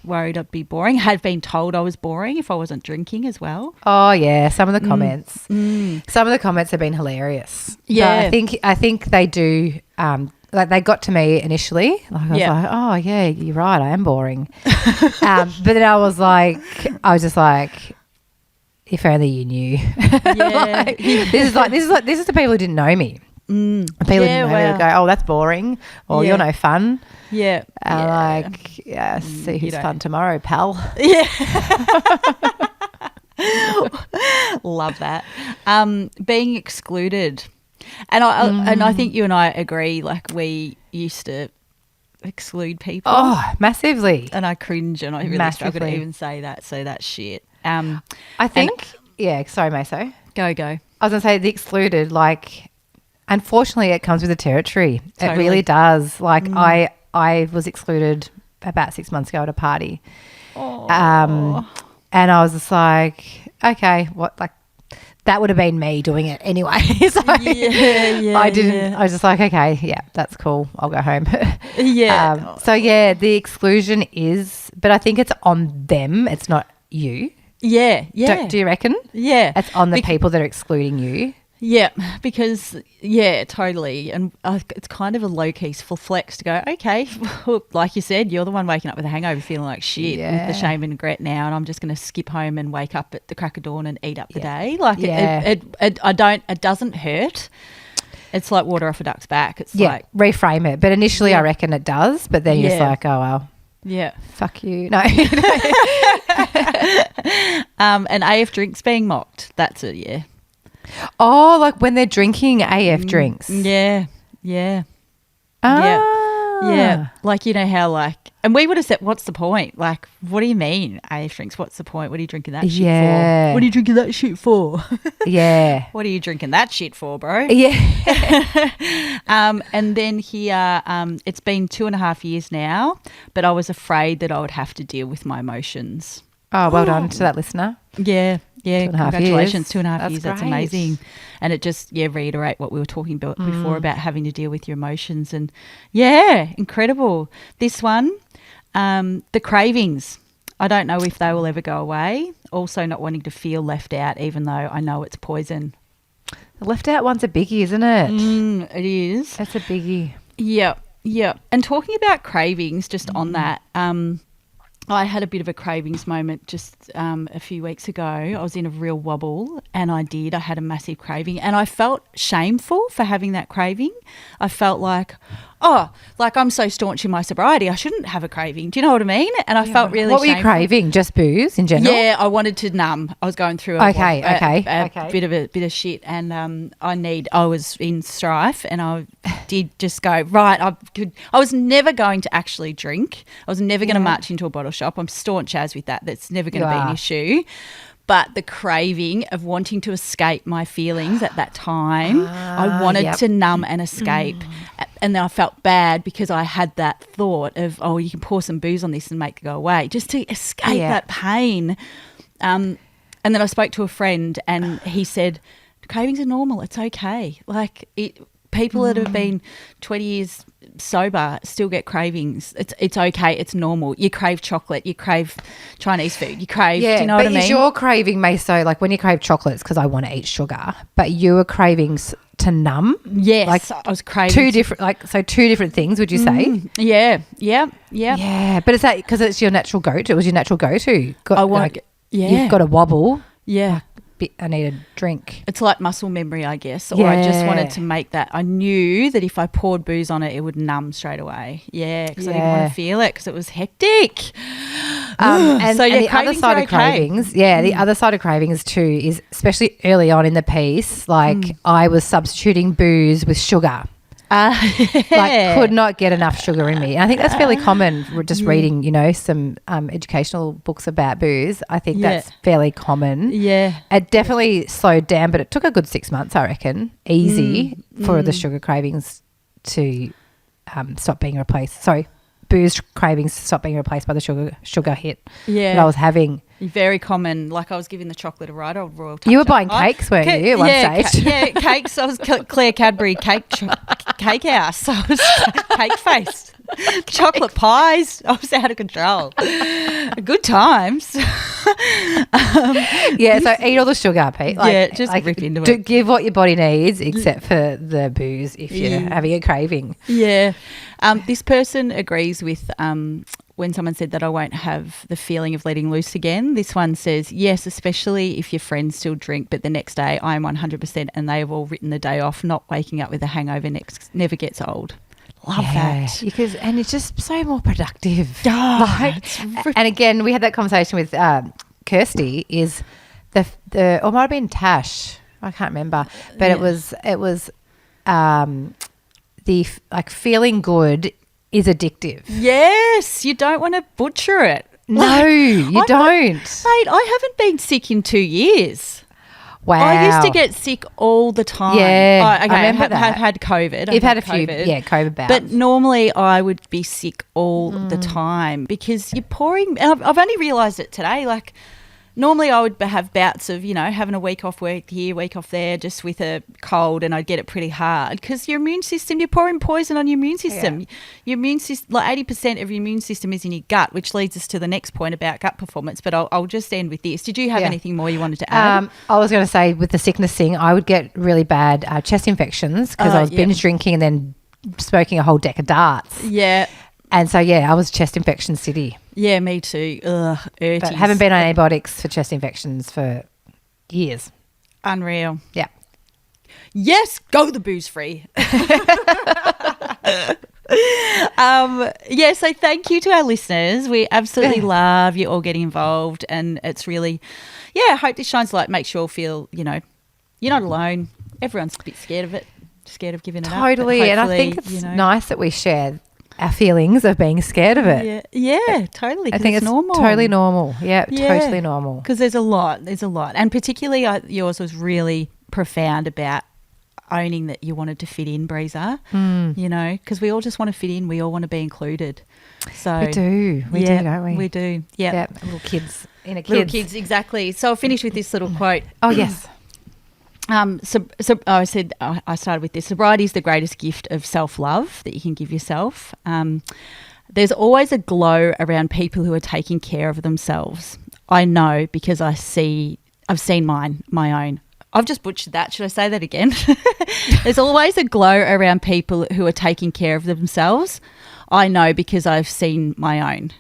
worried I'd be boring. Had been told I was boring if I wasn't drinking as well. Oh yeah, some of the comments. Some of the comments have been hilarious. Yeah, but I think they do. Like they got to me initially. Like I was like, oh yeah, you're right. I am boring. But then I was just like, if only you knew. Yeah. This is the people who didn't know me. People who didn't know me would go, oh, that's boring, or you're no fun. Yeah. See who's fun tomorrow, pal. Yeah. Love that. Being excluded. And I think you and I agree, like we used to exclude people. Oh, massively. And I cringe and I really struggle to even say that. So that's shit. I think, sorry, Maso. Go. I was going to say the excluded, like, unfortunately it comes with the territory. Totally. It really does. Like I was excluded about 6 months ago at a party. And I was just like, okay, what, like, that would have been me doing it anyway. So I didn't. I was just like, okay, yeah, that's cool. I'll go home. The exclusion is, but I think it's on them. It's not you. Yeah. Do you reckon? Yeah. It's on the people that are excluding you. Yeah, because, totally. And it's kind of a low-key flex to go, okay, like you said, you're the one waking up with a hangover feeling like shit with the shame and regret now, and I'm just going to skip home and wake up at the crack of dawn and eat up the day. Like, it doesn't hurt. It's like water off a duck's back. It's like... reframe it. But initially I reckon it does, but then you're just like, oh, well. Yeah. Fuck you. No. And AF drinks being mocked. That's it, yeah. Oh, like when they're drinking AF drinks. Yeah. Yeah. Like, you know how and we would have said, what's the point? Like, what do you mean AF drinks? What's the point? What are you drinking that shit for? What are you drinking that shit for? Yeah. What are you drinking that shit for, bro? Yeah. And then here, it's been 2.5 years now, but I was afraid that I would have to deal with my emotions. Oh, well done to that listener. Yeah. Yeah, 2.5 congratulations. years. 2.5 years. That's great. amazing. And it just, reiterate what we were talking about before about having to deal with your emotions. And, yeah, incredible. This one, the cravings. I don't know if they will ever go away. Also not wanting to feel left out, even though I know it's poison. The left out one's a biggie, isn't it? It is. That's a biggie. Yeah, yeah. And talking about cravings, just on that, I had a bit of a cravings moment just a few weeks ago. I was in a real wobble and I had a massive craving and I felt shameful for having that craving. I felt like, I'm so staunch in my sobriety, I shouldn't have a craving. Do you know what I mean? And I felt really What were you shameful. craving? Just booze in general? Yeah, I wanted to numb. I was going through a bit of shit, and I was in strife, and I did just go right. I was never going to actually drink. I was never going to march into a bottle shop. I'm staunch as with that. That's never going to be an issue. But the craving of wanting to escape my feelings at that time, I wanted to numb and escape. And then I felt bad because I had that thought of, you can pour some booze on this and make it go away, just to escape that pain. And then I spoke to a friend and he said, cravings are normal. It's okay. People that have been 20 years sober still get cravings. It's okay. It's normal. You crave chocolate. You crave Chinese food. You crave, do you know what I mean? Is your craving, Maso, like when you crave chocolates because I want to eat sugar, but you were cravings to numb? Yes, I was craving. Two different things, would you say? Yeah. Yeah, but is that because it's your natural go-to? It was your natural go-to? You've got a wobble. Yeah. I need a drink. It's like muscle memory, I guess. Or I just wanted to make that. I knew that if I poured booze on it, it would numb straight away. Yeah, because I didn't want to feel it because it was hectic. And the other side of cravings, the other side of cravings too is, especially early on in the piece, I was substituting booze with sugar. Could not get enough sugar in me. And I think that's fairly common. We're just reading, some educational books about booze. I think that's fairly common. Yeah. It definitely slowed down, but it took a good 6 months, I reckon, for the sugar cravings to stop being replaced. Sorry, booze cravings to stop being replaced by the sugar hit that I was having. Very common. Like I was giving the chocolate a right old royal touch. You were buying cakes, weren't you, at one stage? Cakes. I was Claire Cadbury cake house. I was cake faced. Chocolate pies. I was out of control. Good times. So eat all the sugar, Pete. Just rip into it. Give what your body needs except for the booze if you're having a craving. Yeah. This person agrees with when someone said that I won't have the feeling of letting loose again. This one says, yes, especially if your friends still drink, but the next day I am 100% and they have all written the day off. Not waking up with a hangover never gets old. Love that. And it's just so more productive. And again, we had that conversation with Kirsty, is or it might have been Tash, I can't remember, but it was the feeling good is addictive. Yes, you don't want to butcher it. No, you don't. Mate, I haven't been sick in 2 years. Wow. I used to get sick all the time. Yeah, I remember that. I've had COVID. You've had a few, COVID bouts. But normally I would be sick all the time because you're pouring. I've only realised it today. Normally I would have bouts of, having a week off work here, week off there, just with a cold, and I'd get it pretty hard because your immune system, you're pouring poison on your immune system. Yeah. Your immune system, 80% of your immune system is in your gut, which leads us to the next point about gut performance. But I'll just end with this. Did you have anything more you wanted to add? I was going to say with the sickness thing, I would get really bad chest infections because I was binge drinking and then smoking a whole deck of darts. Yeah. And so, I was chest infection city. Yeah, me too. Ugh, but haven't been on antibiotics for chest infections for years. Unreal. Yeah. Yes, go the booze free. So thank you to our listeners. We absolutely love you all getting involved, and it's really, I hope this shines light, makes you all feel, you're not alone. Everyone's a bit scared of it, scared of giving it up. Totally, and I think it's nice that we share our feelings of being scared of it. Yeah, totally. I think it's normal. Totally normal. Yeah, totally normal. Because there's a lot. And particularly yours was really profound about owning that you wanted to fit in, Breeza, you know, because we all just want to fit in. We all want to be included. So We do, don't we? We do, yeah. Yeah, little kids, inner kids. Little kids, exactly. So I'll finish with this little quote. Oh, yes. I started with this. Sobriety is the greatest gift of self-love that you can give yourself. There's always a glow around people who are taking care of themselves. I know because I've seen my own. I've just butchered that. Should I say that again? There's always a glow around people who are taking care of themselves. I know because I've seen my own.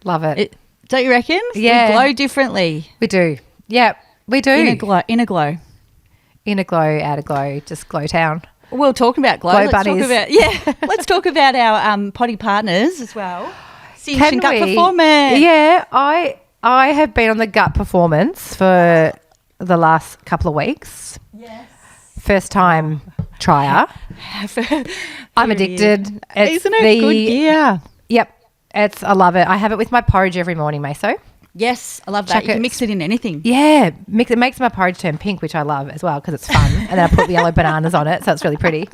Love it. Don't you reckon? Yeah. We glow differently. We do. Yeah, we do. Inner glow. Inner glow, outer glow, just glow town. We're talking about glow. Glow bunnies. Let's talk about our potty partners as well. Cinch Can and gut we? performance. Yeah, I have been on the gut performance for the last couple of weeks. Yes. First time trier. I'm addicted. Isn't it good? Yeah. Yep. I love it. I have it with my porridge every morning, Maso. Yes, I love that. You can mix it in anything. Yeah, it makes my porridge turn pink, which I love as well because it's fun. And then I put the yellow bananas on it, so it's really pretty.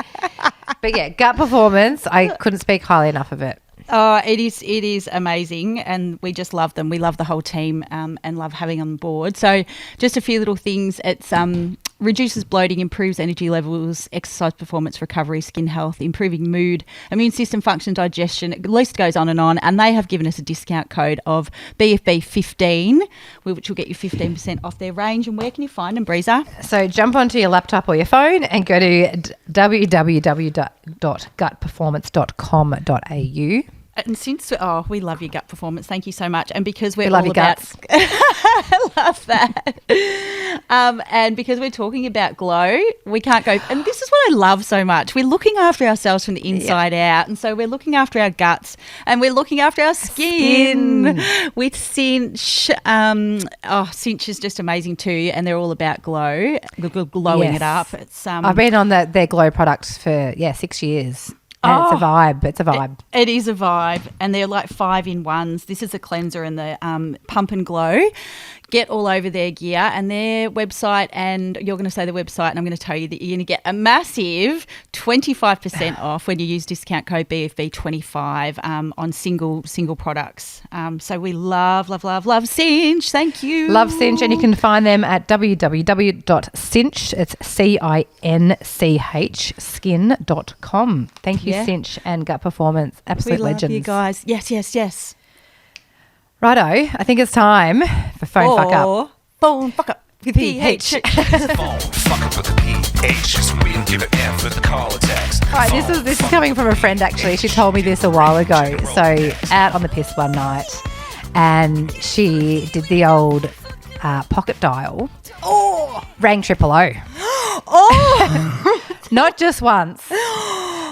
But yeah, gut performance, I couldn't speak highly enough of it. Oh, it is amazing, and we just love them. We love the whole team and love having them on board. So just a few little things. It's reduces bloating, improves energy levels, exercise performance, recovery, skin health, improving mood, immune system function, digestion. The list goes on. And they have given us a discount code of BFB15, which will get you 15% off their range. And where can you find them, Breeza? So jump onto your laptop or your phone and go to www.gutperformance.com.au. And since we love your gut performance, thank you so much. And because we're We love all your about, guts. I love that. And because we're talking about glow, we can't go. And this is what I love so much. We're looking after ourselves from the inside out, and so we're looking after our guts, and we're looking after our skin with Cinch. Cinch is just amazing too, and they're all about glowing it up. It's I've been on their glow products for 6 years. And it's a vibe. It's a vibe. It is a vibe. And they're like 5-in-1s. This is the cleanser and the pump and glow. Get all over their gear and their website. And you're going to say the website, and I'm going to tell you that you're going to get a massive 25% off when you use discount code BFB25 on single products. So we love Cinch. Thank you. Love Cinch. And you can find them at www.cinch. It's CINCH skin.com. Thank you, Cinch and Gut Performance. Absolute legends. We love you guys. Yes. Righto, I think it's time for Phone Fuck Up. Phone Fuck Up with PH. Phone fuck up with the PH, so we can give it F with the call or text. All right, this is coming from a friend actually. She told me this a while ago. So out on the piss one night, and she did the old pocket dial. Rang 000. Not just once,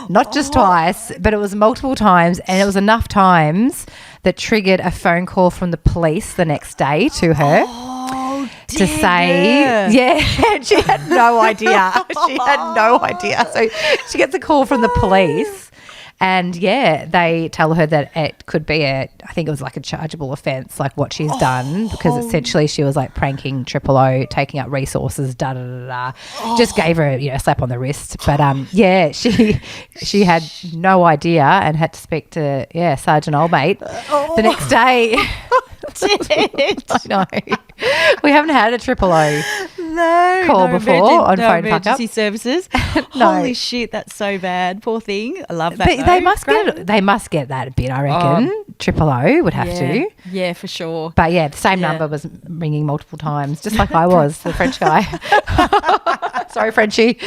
not just twice, but it was multiple times, and it was enough times that triggered a phone call from the police the next day to her to say, she had no idea. So she gets a call from the police. And they tell her that it could be I think it was like a chargeable offence, like what she's done, because essentially she was like pranking 000, taking up resources, just gave her a slap on the wrist. But she had no idea and had to speak to Sergeant Oldmate the next day. I know. We haven't had a 000 call before on phone fuck up. Emergency services. No. Holy shit, that's so bad. Poor thing. I love that. But they must get that a bit, I reckon. 000 would have to. Yeah, for sure. But the same number was ringing multiple times, just like I was, the French guy. Sorry, Frenchie.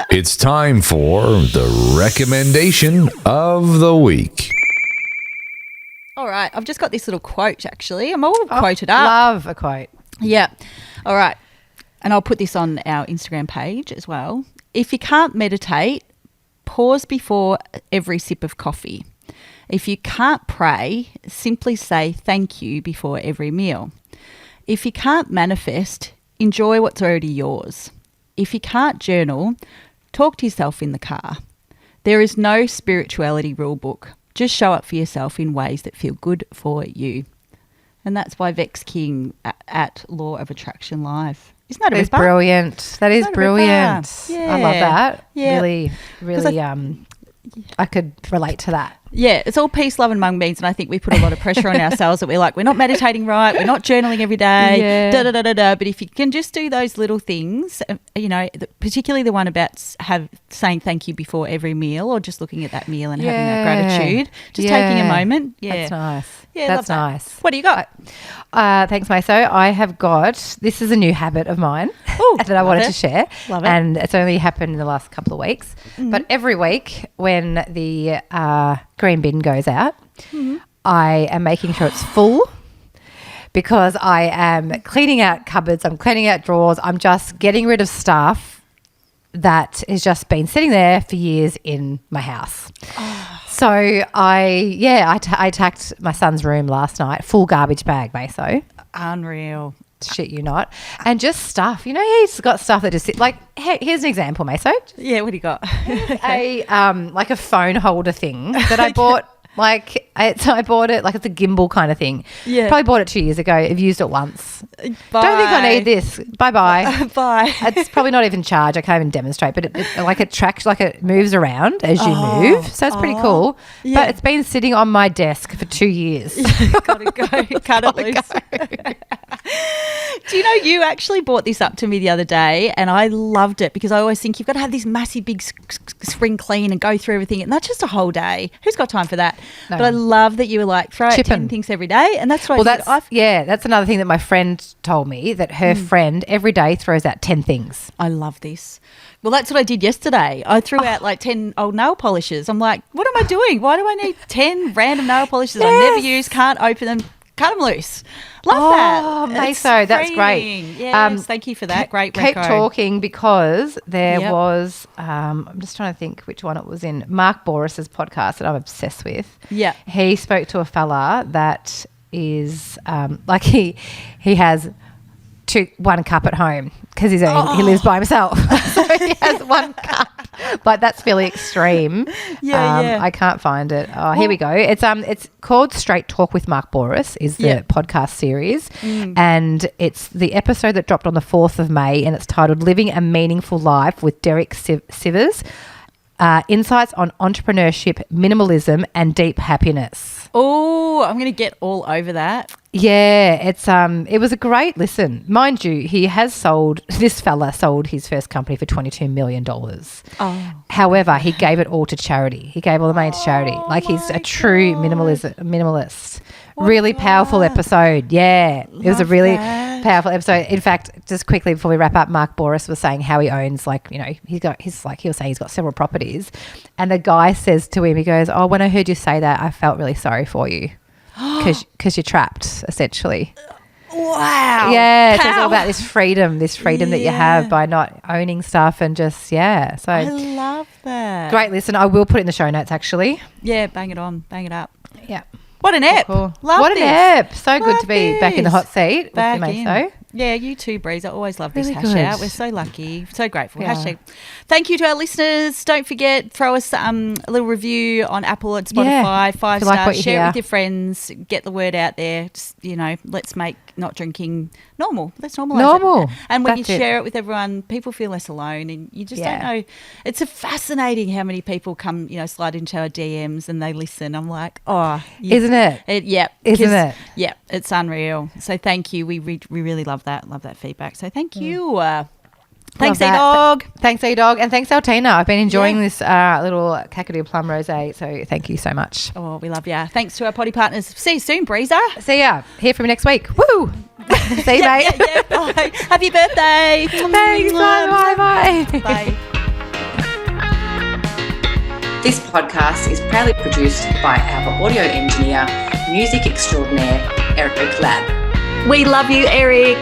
It's time for the recommendation of the week. All right, I've just got this little quote, actually. I'm all quoted up. Love a quote. Yeah. All right. And I'll put this on our Instagram page as well. If you can't meditate, pause before every sip of coffee. If you can't pray, simply say thank you before every meal. If you can't manifest, enjoy what's already yours. If you can't journal, talk to yourself in the car. There is no spirituality rule book. Just show up for yourself in ways that feel good for you. And that's by Vex King at Law of Attraction Live. Isn't that a That is ripper? brilliant. That is Isn't that a brilliant. ripper? I love that. Yeah. Really, really, I could relate to that. Yeah, it's all peace, love, and mung beans, and I think we put a lot of pressure on ourselves that we're like, we're not meditating right, we're not journaling every day, Yeah. da da da da da. But if you can just do those little things, particularly the one about saying thank you before every meal, or just looking at that meal and having that gratitude, just taking a moment. Yeah, That's nice. Yeah, That's love that. nice. What do you got? Thanks, Maso. I have got, this is a new habit of mine that I wanted to share. Love it. And it's only happened in the last couple of weeks. But every week when the green bin goes out, I am making sure it's full, because I am cleaning out cupboards, I'm cleaning out drawers, I'm just getting rid of stuff that has just been sitting there for years in my house. So I attacked my son's room last night, full garbage bag, Maso. Unreal. Shit you not. And just stuff. You know, he's got stuff that just sit, like, here's an example, Maso. Yeah, what do you got? Like a phone holder thing that I bought. I bought it, like it's a gimbal kind of thing. Yeah. Probably bought it 2 years ago. I've used it once. Bye. Don't think I need this. Bye-bye. Bye. It's probably not even charged. I can't even demonstrate, but it tracks, like it moves around as you move. So it's pretty cool. Yeah. But it's been sitting on my desk for 2 years. Gotta go. Cut it loose. Do you know, you actually brought this up to me the other day, and I loved it, because I always think you've got to have this massive big spring clean and go through everything, and that's just a whole day. Who's got time for that? No. But I love that you were like, throw out Chipping. 10 things every day, and that's what that's another thing that my friend told me, that her friend every day throws out 10 things. I love this. Well, that's what I did yesterday. I threw out like 10 old nail polishes. I'm like, what am I doing? Why do I need 10 random nail polishes that I never use, can't open them? Cut them loose. Love that. Oh, It's Maso, that's great. freeing. Yes, thank you for that. Great Keep reco. talking, because there Yep. was, I'm just trying to think which one it was in, Mark Boris's podcast that I'm obsessed with. Yeah. He spoke to a fella that is, he has one cup at home, because he lives by himself. So he has one cup. But that's fairly extreme. Yeah. I can't find it. Oh, here we go. It's called Straight Talk with Mark Boris is the podcast series. And it's the episode that dropped on the 4th of May, and it's titled Living a Meaningful Life with Derek Sivers. Insights on entrepreneurship, minimalism, and deep happiness. Oh, I'm going to get all over that. Yeah, it was a great listen. Mind you, this fella sold his first company for $22 million. Oh. However, he gave it all to charity. He gave all the money to charity. Like, he's a true minimalist. Really powerful episode. Yeah. It was a really powerful episode. In fact, just quickly before we wrap up, Mark Boris was saying how he owns, he was saying he's got several properties. And the guy says to him, he goes, "Oh, when I heard you say that, I felt really sorry for you. Because you're trapped, essentially." Wow. Yeah, it's all about this freedom that you have by not owning stuff, and just, So I love that. great listen. I will put it in the show notes, actually. Yeah, bang it on. Bang it up. Yeah. What an ep. Cool. Love What this. an ep. So good Love to be back in the this. hot seat. Back with you, in. Maso. Yeah, you too, Breeze. I always love this Really hash good. out. We're so lucky, so grateful. Yeah. Hashtag. Thank you to our listeners. Don't forget, throw us a little review on Apple and Spotify. Yeah. 5 If you like stars. what you Share it hear. with your friends. Get the word out there. Just, let's make not drinking normal. Let's normalise Normal. it. And when That's you it. share it with everyone, people feel less alone. And you just don't know. It's fascinating how many people come, slide into our DMs and they listen. I'm like, Isn't it? Isn't it? Yeah, it's unreal. So thank you. We really love that. Love that feedback. So thank you. Thanks, Love that. A-Dog. Thanks, A-Dog. And thanks, Altina. I've been enjoying Yeah. this little Kakadu Plum Rosé, so thank you so much. Oh, we love you. Thanks to our potty partners. See you soon, Breezer. See ya. Hear from you next week. Woo! See you, mate. Yeah, bye. Happy birthday. Thanks. Bye. Bye. This podcast is proudly produced by our audio engineer, music extraordinaire, Eric Ladd. We love you, Eric.